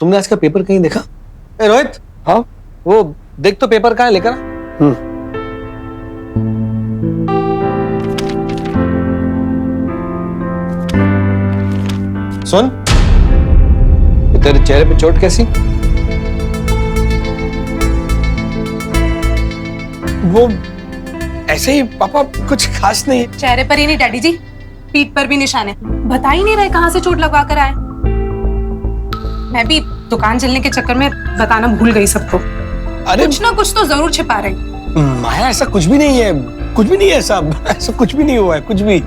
तुमने आज का पेपर कहीं देखा? ए रोहित, हाँ वो देख तो पेपर कहाँ है, लेकर आ। सुन, तेरे चेहरे पे चोट कैसी? वो ऐसे ही पापा, कुछ खास नहीं। चेहरे पर ही नहीं डैडी जी, पीठ पर भी निशान है। बता ही नहीं रहे कहाँ से चोट लगवा कर आए। मैं भी दुकान चलने के चक्कर में बताना भूल गई सबको। अरे कुछ ना कुछ तो जरूर छिपा रहे। माया, ऐसा कुछ भी नहीं है, कुछ भी नहीं है, ऐसा कुछ भी नहीं हुआ है, कुछ भी।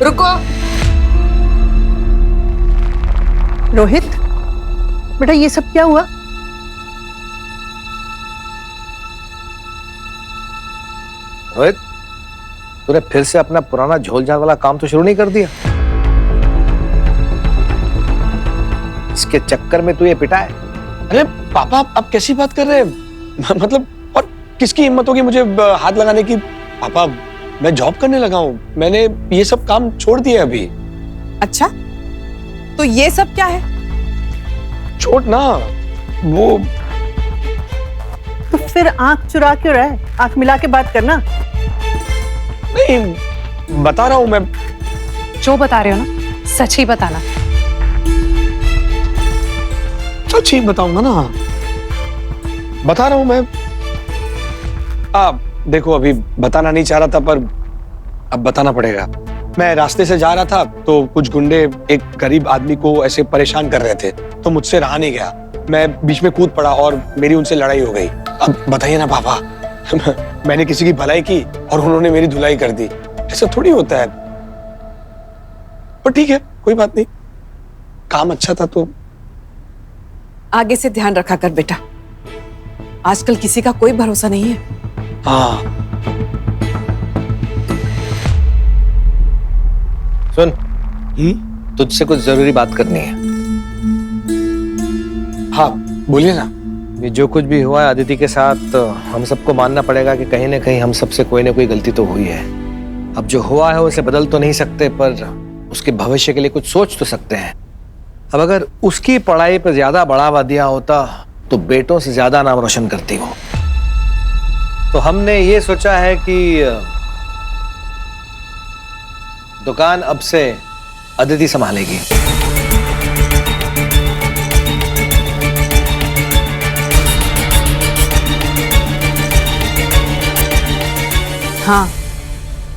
रुको। रोहित बेटा, ये सब क्या हुआ? रोहित, तूने फिर से अपना पुराना झोल झाल वाला काम तो शुरू नहीं कर दिया? इसके चक्कर में तू ये पिटा है? अरे पापा, आप कैसी बात कर रहे हैं? मतलब, और किसकी हिम्मत होगी मुझे हाथ लगाने की? पापा, मैं जॉब करने लगा हूँ, मैंने ये सब काम छोड़ दिया अभी। अच्छा, तो ये सब क्या है? छोड़ ना, वो तो फिर आंख चुरा क्यों रहा है? आंख मिला के बात करना। नहीं, बता रहा हूँ मैं। जो बता रहे हो ना, सच ही बताना। सच ही बताऊंगा ना, बता रहा हूँ मैं। देखो, अभी बताना नहीं चाह रहा था, पर अब बताना पड़ेगा। मैं रास्ते से जा रहा था तो कुछ गुंडे एक गरीब आदमी को ऐसे परेशान कर रहे थे, तो मुझसे रहा नहीं गया। मैं बीच में कूद पड़ा और मेरी उनसे लड़ाई हो गई। अब बताइए ना पापा, मैंने किसी की भलाई की और उन्होंने मेरी धुलाई कर दी। ऐसा थोड़ी होता है। पर ठीक है, कोई बात नहीं, काम अच्छा था तो। आगे से ध्यान रखा कर बेटा, आजकल किसी का कोई भरोसा नहीं है। हाँ सुन, तुझसे कुछ जरूरी बात करनी है। हाँ, बोलिए ना। ये जो कुछ भी हुआ है अदिति के साथ, तो हम सबको मानना पड़ेगा कि कहीं ना कहीं हम सबसे कोई ना कोई गलती तो हुई है। अब जो हुआ है उसे बदल तो नहीं सकते, पर उसके भविष्य के लिए कुछ सोच तो सकते हैं। अब अगर उसकी पढ़ाई पर ज्यादा बढ़ावा दिया होता तो बेटों से ज्यादा नाम रोशन करती वो। तो हमने ये सोचा है कि दुकान अब से अदिति संभालेगी। हाँ,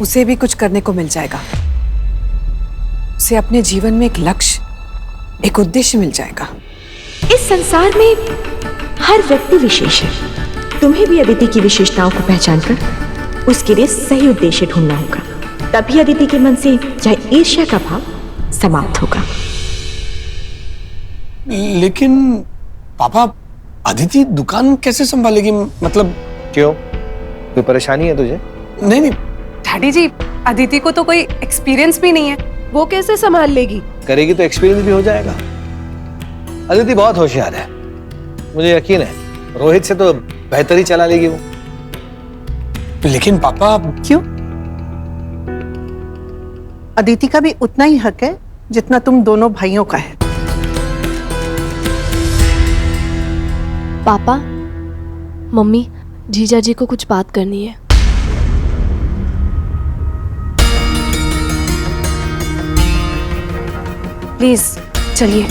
उसे भी कुछ करने को मिल जाएगा। उसे अपने जीवन में एक लक्ष्य, एक उद्देश्य मिल जाएगा। इस संसार में हर व्यक्ति विशेष है। तुम्हें भी अदिति की विशेषताओं को पहचान कर उसके लिए सही उद्देश्य ढूंढना होगा, तभी अदिति के मन से चाहे ईर्ष्या का भाव समाप्त होगा। लेकिन पापा, अदिति दुकान कैसे संभालेगी? मतलब क्यों, कोई परेशानी है तुझे? नहीं नहीं। डैडी जी, अदिति को तो कोई एक्सपीरियंस भी नहीं है, वो कैसे संभाल लेगी? करेगी तो एक्सपीरियंस भी हो जाएगा। अदिति बहुत होशियार है, मुझे यकीन है रोहित से तो बेहतर ही चला लेगी वो। लेकिन पापा। क्यों? अदिति का भी उतना ही हक है जितना तुम दोनों भाइयों का है। पापा, मम्मी, जीजा जी को कुछ बात करनी है। प्लीज चलिए।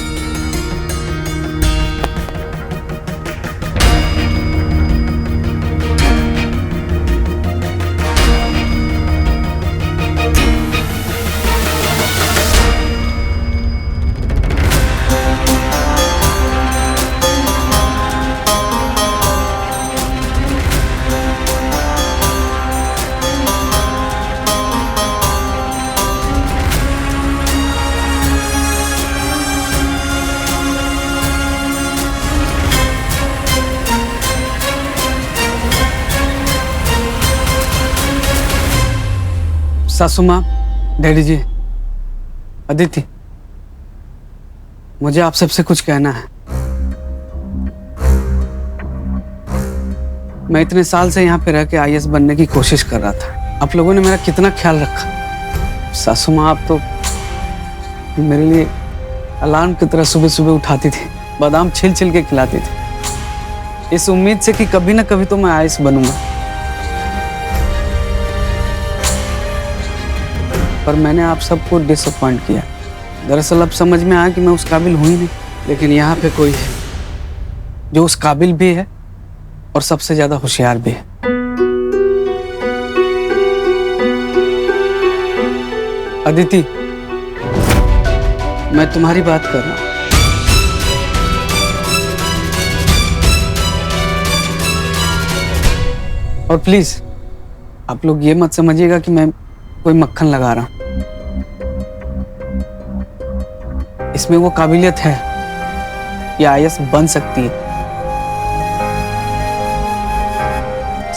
सासू माँ, डैडी जी, अदिति, मुझे आप सबसे कुछ कहना है। मैं इतने साल से यहाँ पे रह के आईएएस बनने की कोशिश कर रहा था। आप लोगों ने मेरा कितना ख्याल रखा। सासू माँ, आप तो मेरे लिए अलार्म की तरह सुबह सुबह उठाती थी, बादाम छिल छिल के खिलाती थी, इस उम्मीद से कि कभी ना कभी तो मैं आईएएस बनूंगा। पर मैंने आप सबको डिसअपॉइंट किया। दरअसल अब समझ में आया कि मैं उस काबिल हुई नहीं, लेकिन यहाँ पे कोई है जो उस काबिल भी है और सबसे ज्यादा होशियार भी है। अदिति, मैं तुम्हारी बात कर रहा हूं। और प्लीज आप लोग ये मत समझिएगा कि मैं कोई मक्खन लगा रहा हूं। इसमें वो काबिलियत है कि आईएएस बन सकती है।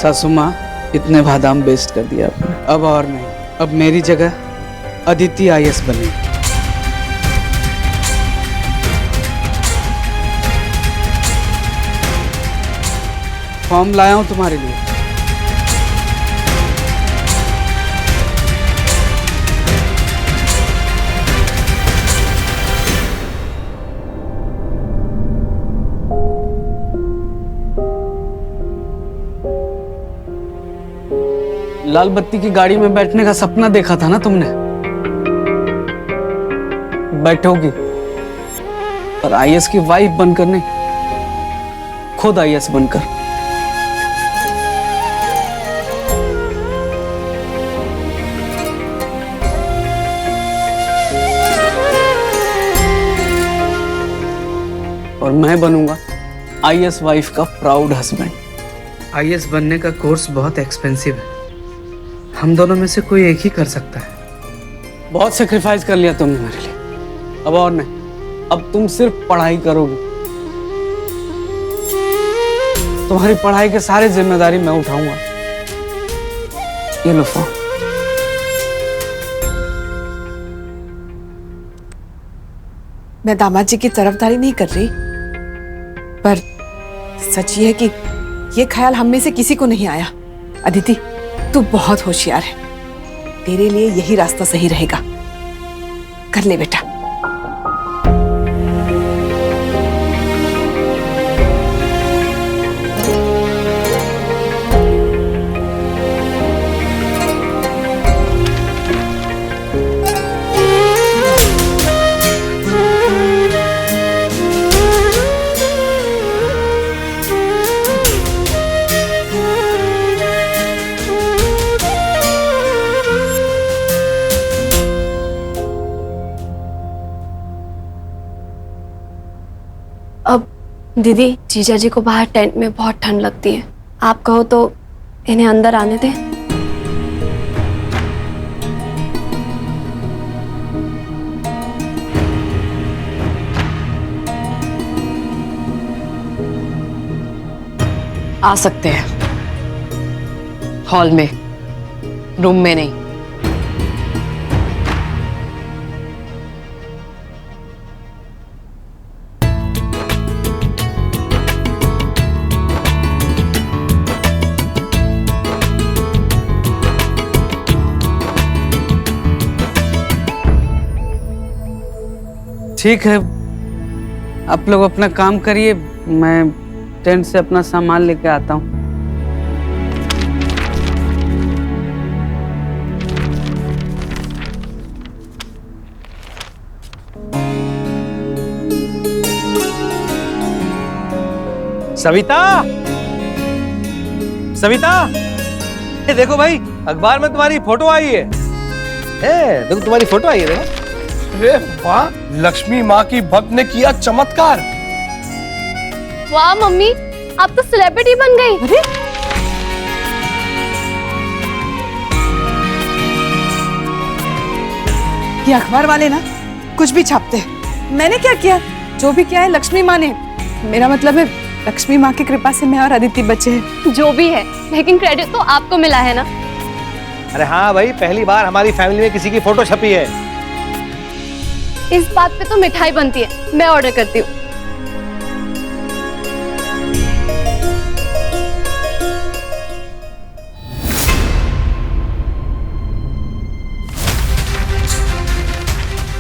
सासू माँ, इतने बादाम वेस्ट कर दिया आपने। अब और नहीं, अब मेरी जगह अदिति आईएएस बनेगी। फॉर्म लाया हूं तुम्हारे लिए। लाल बत्ती की गाड़ी में बैठने का सपना देखा था ना तुमने, बैठोगी, पर आईएएस की वाइफ बनकर नहीं, खुद आईएएस बनकर। और मैं बनूंगा आईएएस वाइफ का प्राउड हस्बैंड। आईएएस बनने का कोर्स बहुत एक्सपेंसिव है, हम दोनों में से कोई एक ही कर सकता है। बहुत सेक्रीफाइस कर लिया तुमने मेरे लिए, अब और नहीं, अब तुम सिर्फ पढ़ाई करोगी। तुम्हारी पढ़ाई के सारे जिम्मेदारी मैं उठाऊंगा। ये लो फॉर्म। मैं दामाद जी की तरफदारी नहीं कर रही, पर सच ये है कि ये ख्याल हम में से किसी को नहीं आया। अदिति, तू बहुत होशियार है, तेरे लिए यही रास्ता सही रहेगा। कर ले बेटा। अब दीदी, जीजा जी को बाहर टेंट में बहुत ठंड लगती है, आप कहो तो इन्हें अंदर आने दें। आ सकते हैं, हॉल में, रूम में नहीं। ठीक है, आप लोग अपना काम करिए, मैं टेंट से अपना सामान लेके आता हूँ। सविता, सविता, ये देखो भाई, अखबार में तुम्हारी फोटो आई है। देखो तुम्हारी फोटो आई है, देखो। अरे वाह, लक्ष्मी माँ की भक्त ने किया चमत्कार। वाह मम्मी, आप तो सेलिब्रिटी बन गई। अरे ये अखबार वाले ना कुछ भी छापते हैं। मैंने क्या किया? जो भी किया है लक्ष्मी माँ ने। मेरा मतलब है लक्ष्मी माँ की कृपा से मैं और अदिति बचे हैं। जो भी है, लेकिन क्रेडिट तो आपको मिला है ना। अरे हाँ भाई, पहली बार हमारी फैमिली में किसी की फोटो छपी है। इस बात पे तो मिठाई बनती है, मैं ऑर्डर करती हूँ।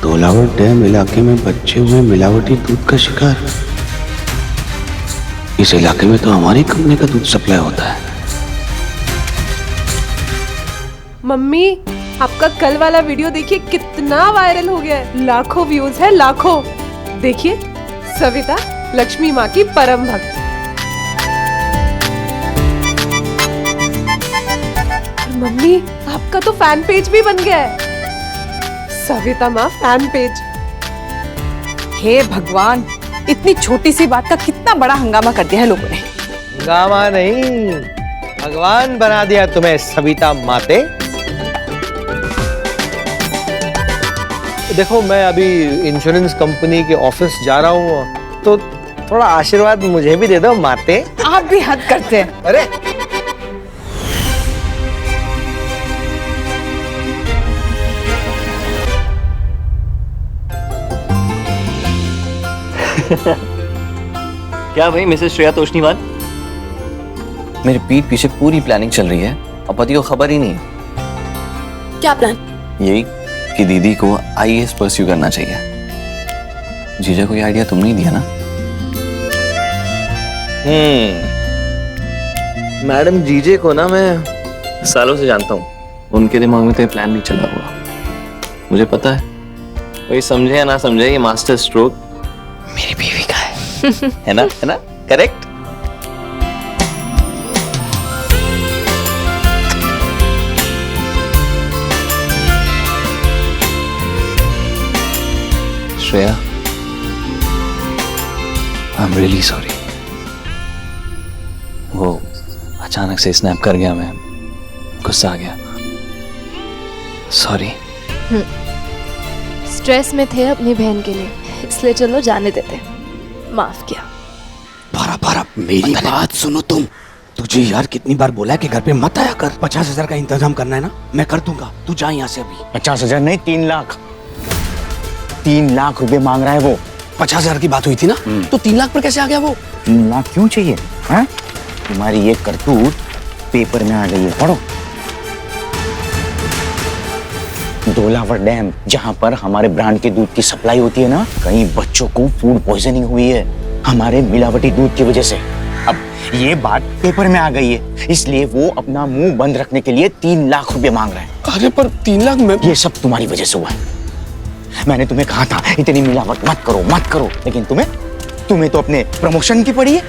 धौलावट डैम इलाके में बच्चे हुए मिलावटी दूध का शिकार। इस इलाके में तो हमारी कंपनी का दूध सप्लाई होता है। मम्मी, आपका कल वाला वीडियो देखिए कितना वायरल हो गया है, लाखों व्यूज है, लाखों। देखिए, सविता लक्ष्मी माँ की परम भक्त। मम्मी, आपका तो फैन पेज भी बन गया है, सविता माँ फैन पेज। हे भगवान, इतनी छोटी सी बात का कितना बड़ा हंगामा कर दिया है लोगों ने। हंगामा नहीं, भगवान बना दिया तुम्हें सविता माते। देखो, मैं अभी इंश्योरेंस कंपनी के ऑफिस जा रहा हूँ, तो थोड़ा आशीर्वाद मुझे भी दे दो माते। आप भी हद करते हैं। अरे क्या भाई मिसेस श्रेया तोष्णीवाल? मेरे पीठ पीछे पूरी प्लानिंग चल रही है और पति को खबर ही नहीं। क्या प्लान? यही कि दीदी को आईएएस परस्यू करना चाहिए। जीजा को ये आइडिया तुमने ही दिया ना? मैडम जीजे को ना मैं सालों से जानता हूँ, उनके दिमाग में तो ये प्लान नहीं चला हुआ, मुझे पता है। कोई समझे या ना समझे, ये मास्टर स्ट्रोक मेरी बीवी का है ना? है ना? Correct? Shreya, I am really sorry. वो अचानक से स्नैप कर गया, मैं गुस्सा आ गया। सॉरी। स्ट्रेस में थे अपनी बहन के लिए, इसलिए चलो जाने देते, माफ किया। बारा मेरी बात सुनो तुम। तुझे यार कितनी बार बोला है कि घर पे मत आया कर। 50,000 का इंतजाम करना है ना, मैं कर दूंगा, तू जा यहाँ से अभी। 50,000 नहीं, 3 लाख। 3 लाख रुपए मांग रहा है वो। 50,000 की बात हुई थी ना, तो 3 लाख पर कैसे आ गया वो? 3 लाख क्यों चाहिए? हैं? तुम्हारी ये करतूत पेपर में आ गई है, पढ़ो। धौलावट डैम, जहाँ पर हमारे ब्रांड के दूध की सप्लाई होती है ना, कई बच्चों को फूड पॉइजनिंग हुई है हमारे मिलावटी दूध की वजह से। अब ये बात पेपर में आ गई है, इसलिए वो अपना मुंह बंद रखने के लिए 3 लाख रुपए मांग रहे हैं। अरे पर 3 लाख में ये सब तुम्हारी वजह से हुआ है। मैंने तुम्हें कहा था इतनी मिलावट मत करो, लेकिन तुम्हें तो अपने प्रमोशन की पड़ी है।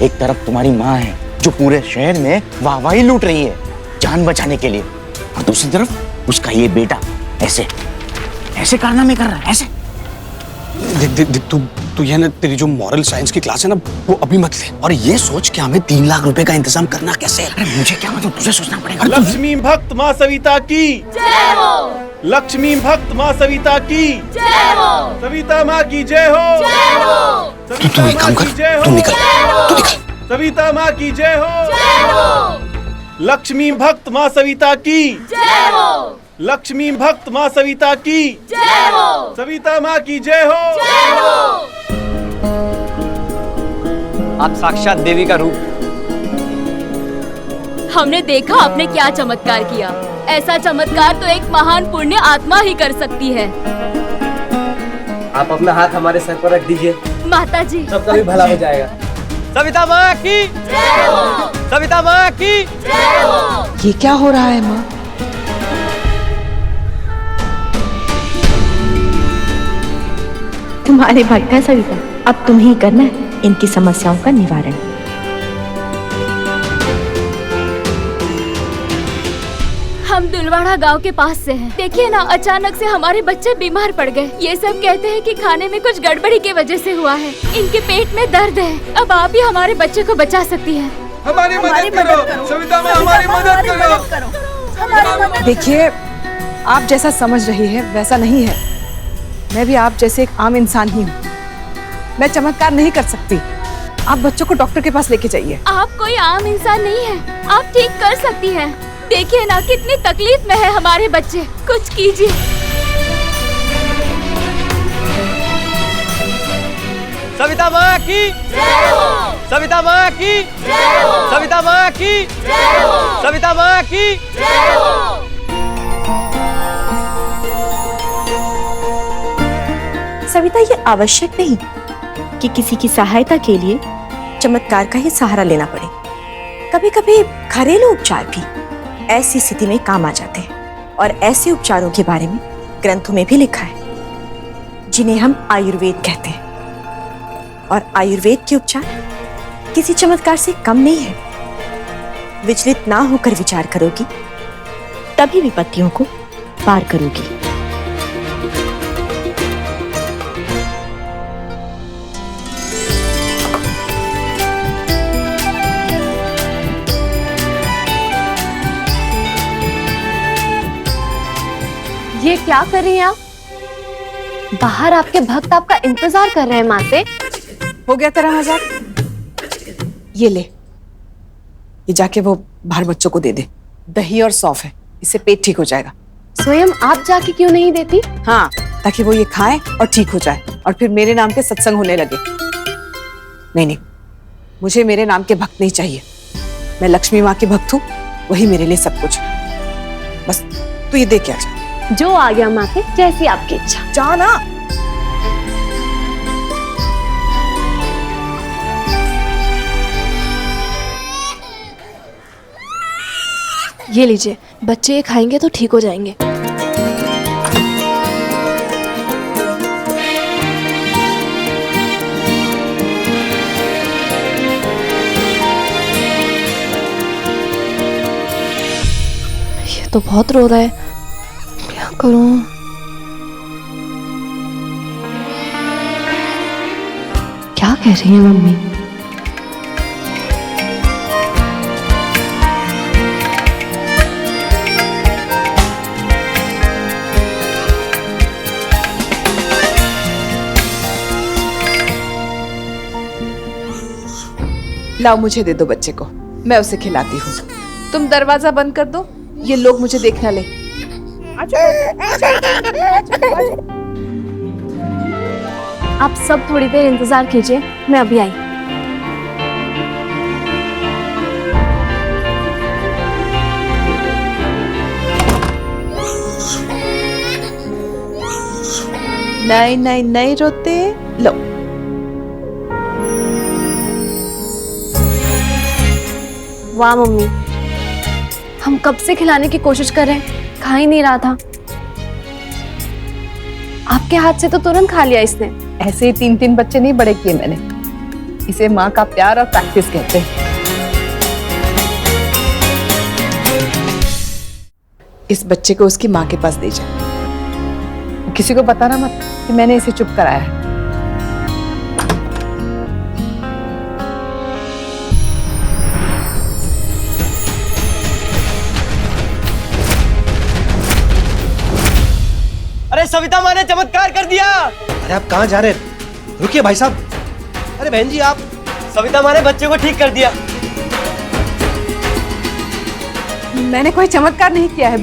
एक तरफ तुम्हारी माँ है जो पूरे शहर में वाहवाही लूट रही है जान बचाने के लिए, और दूसरी तरफ उसका ये बेटा ऐसे कारनामे कर रहा है, ऐसे। देख तू ये ना, तेरी जो मॉरल साइंस की क्लास है ना, वो अभी मत ले, और ये सोच कि हमें 3 लाख रुपए का इंतजाम करना कैसे है। अरे मुझे क्या मतलब, तुझे सोचना पड़ेगा। लक्ष्मी भक्त माँ सविता की जय हो। लक्ष्मी भक्त माँ सविता की जय हो। सविता माँ की जय हो। जय हो। तू एक काम कर, तू निकल। सविता माँ की जय हो। जय हो। लक्ष्मी भक्त माँ सविता की जय हो। लक्ष्मी भक्त माँ सविता की जय हो। सविता माँ की जय हो। जय हो। आप साक्षात देवी का रूप। हमने देखा आपने क्या चमत्कार किया। ऐसा चमत्कार तो एक महान पुण्य आत्मा ही कर सकती है। आप अपना हाथ हमारे सर पर रख दीजिए। माता जी, सबका भी भला हो जाएगा। सविता माँ की जय हो। सविता माँ की जय हो। ये क्या हो रहा है माँ? तुम्हारे भक्त है सविता, अब तुम ही करना है इनकी समस्याओं का निवारण। हम दुलवाड़ा गांव के पास से हैं। देखिए ना, अचानक से हमारे बच्चे बीमार पड़ गए। ये सब कहते हैं कि खाने में कुछ गड़बड़ी की वजह से हुआ है। इनके पेट में दर्द है। अब आप ही हमारे बच्चे को बचा सकती हैं। हमारी मदद करो सविता माँ, हमारी मदद करो। देखिए, आप जैसा समझ रही है वैसा नहीं है। मैं भी आप जैसे एक आम इंसान ही हूँ। मैं चमत्कार नहीं कर सकती। आप बच्चों को डॉक्टर के पास लेके जाइए। आप कोई आम इंसान नहीं है, आप ठीक कर सकती हैं। देखिए ना, कितनी तकलीफ में है हमारे बच्चे, कुछ कीजिए। सविता माँ की जय हो। सविता माँ की जय हो। सविता माँ की जय हो। सविता माँ की जय हो। सविता, ये आवश्यक नहीं कि किसी की सहायता के लिए चमत्कार का ही सहारा लेना पड़े। कभी कभी घरेलू उपचार भी ऐसी स्थिति में काम आ जाते हैं, और ऐसे उपचारों के बारे में ग्रंथों में भी लिखा है, जिन्हें हम आयुर्वेद कहते हैं। और आयुर्वेद के उपचार किसी चमत्कार से कम नहीं है। विचलित ना होकर विचार करोगी, तभी विपत्तियों को पार करोगी। ये क्या कर रही हैं आप? बाहर आपके भक्त आपका इंतजार कर रहे हैं माँ से। हो गया तेरा मजाक? ये ले, ये जाके वो बाहर बच्चों को दे दे। दही और सौंफ है, इससे पेट ठीक हो जाएगा। स्वयं आप जाके क्यों नहीं देती? हाँ, ताकि वो ये खाए और ठीक हो जाए, और फिर मेरे नाम के सत्संग होने लगे। नहीं नहीं, मुझे मेरे नाम के भक्त नहीं चाहिए। मैं लक्ष्मी माँ की भक्त हूँ, वही मेरे लिए सब कुछ। बस तू ये दे के आ जा। जो आ गया माते, जैसी आपकी इच्छा। जा ना। ये लीजिए, बच्चे ये खाएंगे तो ठीक हो जाएंगे। ये तो बहुत रो रहा है, क्या करूं? क्या कह रही है मम्मी? लाओ, मुझे दे दो बच्चे को, मैं उसे खिलाती हूँ। तुम दरवाजा बंद कर दो, ये लोग मुझे देखना ले। आप सब थोड़ी देर इंतजार कीजिए, मैं अभी आई। नहीं नहीं नहीं रोते, लो। वाह मम्मी, हम कब से खिलाने की कोशिश कर रहे हैं, खा ही नहीं रहा था। आपके हाथ से तो तुरंत खा लिया इसने। ऐसे ही 3-3 बच्चे नहीं बड़े किए मैंने। इसे माँ का प्यार और प्रैक्टिस कहते हैं। इस बच्चे को उसकी माँ के पास दे जा। किसी को बताना मत कि मैंने इसे चुप कराया है। अरे सविता माँ ने चमत्कार कर दिया। अरे आप कहाँ जा रहे हैं? रुकिए भाई साहब। अरे बहन जी, आप। सविता माँ ने बच्चे को ठीक कर दिया। मैंने कोई चमत्कार नहीं किया है,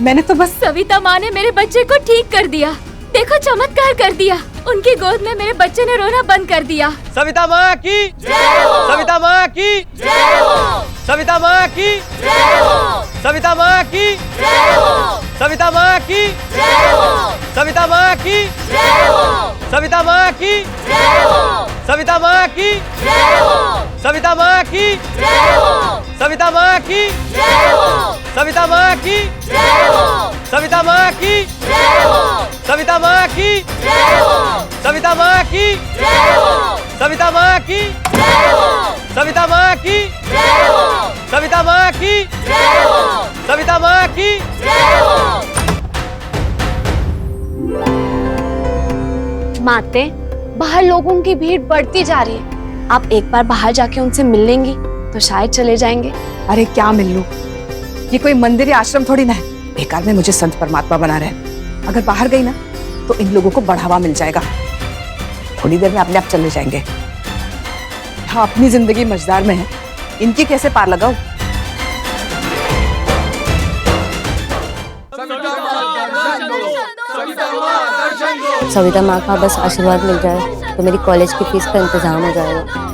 मैंने तो बस। सविता माँ ने मेरे बच्चे को ठीक कर दिया। देखो, चमत्कार कर दिया। उनकी गोद में मेरे बच्चे ने रोना बंद कर दिया। सविता माँ की जय हो। सविता माँ की जय हो। सविता माँ की जय हो। सविता माँ की जय हो। सविता माँ की जय हो। सविता माँ की जय हो। सविता माँ की जय हो। सविता माँ की जय हो। सविता माँ की जय हो। सविता माँ की जय हो। सविता माँ की जय हो। सविता माँ की जय हो। सविता माँ की जय हो। सविता माँ की जय हो। सविता माँ की जय हो। सविता माँ की जय हो। सविता माँ की जय हो। सविता माँ की जय हो। माते, बाहर लोगों की भीड़ बढ़ती जा रही है। आप एक बार बाहर जाके उनसे मिल लेंगी तो शायद चले जाएंगे। अरे क्या मिल लूं? ये कोई मंदिर या आश्रम थोड़ी ना है, बेकार में मुझे संत परमात्मा बना रहे। अगर बाहर गई ना तो इन लोगों को बढ़ावा मिल जाएगा। थोड़ी देर में अपने आप चले जाएंगे। हाँ, अपनी जिंदगी मजेदार में है, इनकी कैसे पार लगाऊं? सविता माँ का बस आशीर्वाद मिल जाए तो मेरी कॉलेज की फीस का इंतजाम हो जाएगा।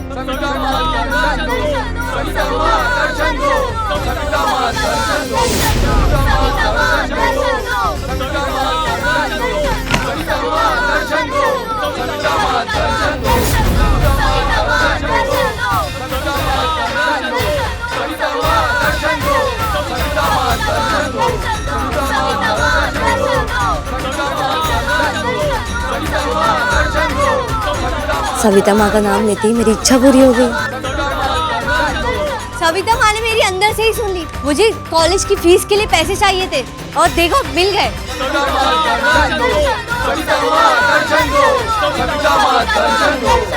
सविता माँ का नाम लेते ही मेरी इच्छा पूरी हो गई। सविता माँ ने मेरी अंदर से ही सुन ली। मुझे कॉलेज की फीस के लिए पैसे चाहिए थे और देखो मिल गए।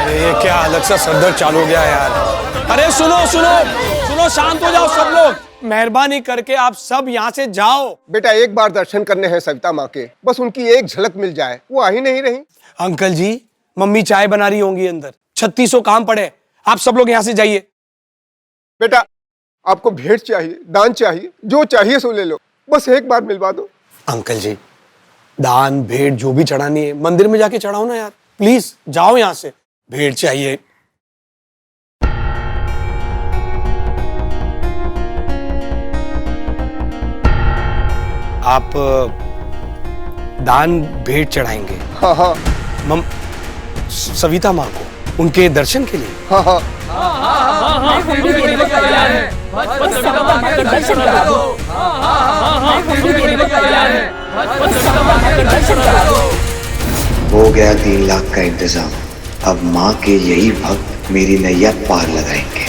अरे क्या अलग सा सरदर्द चालू हो गया यार। अरे सुनो सुनो सुनो, शांत हो जाओ सब लोग। मेहरबानी करके आप सब यहाँ से जाओ। बेटा एक बार दर्शन करने हैं सविता माँ के, बस उनकी एक झलक मिल जाए। वो आ ही नहीं रही। अंकल जी, मम्मी चाय बना रही होंगी अंदर, 3600 काम पड़े। आप सब लोग यहाँ से जाइए। बेटा आपको भेंट चाहिए, दान चाहिए, जो चाहिए सो ले लो, बस एक बार मिलवा दो। अंकल जी, दान भेंट जो भी चढ़ानी है मंदिर में जाके चढ़ाओ ना यार, प्लीज जाओ यहाँ से। भेंट चाहिए। आप दान भेंट चढ़ाएंगे? हाँ हाँ। सविता माँ को उनके दर्शन के लिए? हाँ हाँ। हो गया 3 लाख का इंतजाम। अब माँ के यही भक्त मेरी नैया पार लगाएंगे।